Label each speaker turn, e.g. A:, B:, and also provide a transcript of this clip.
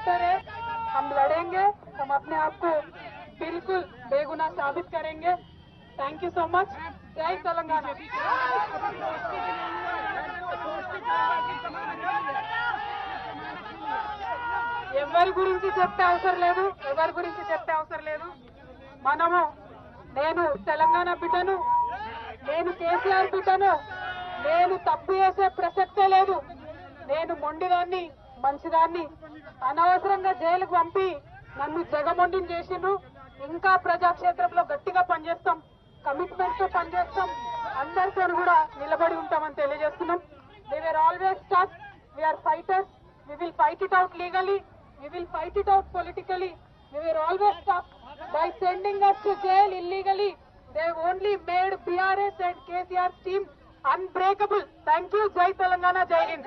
A: Better है। हम लड़ेंगे, हम अपने आप को बिल्कुल बेगुनाह साबित करेंगे। Thank you so much. जय तेलंगाना। ఎవరి గురించి చెప్పే అవసరం లేదు, మనము నేను తెలంగాణ బిడ్డను, నేను కేసీఆర్ బిడ్డను, నేను తప్పు చేసే ప్రసక్తే లేదు. నేను మొండిదాన్ని, మంచిదాన్ని. అనవసరంగా జైలుకు పంపి నన్ను జగమొండిని చేసిండ్రు. ఇంకా ప్రజాక్షేత్రంలో గట్టిగా పనిచేస్తాం, కమిట్మెంట్ తో పనిచేస్తాం, అందరితో కూడా నిలబడి ఉంటామని తెలియజేస్తున్నాం. They were always tough, we are fighters, we will fight it out legally, we will fight it out politically. We were always tough. By sending us to jail illegally, they only made BRS and KCR's team unbreakable. Thank you. Jai Telangana, Jai Hind.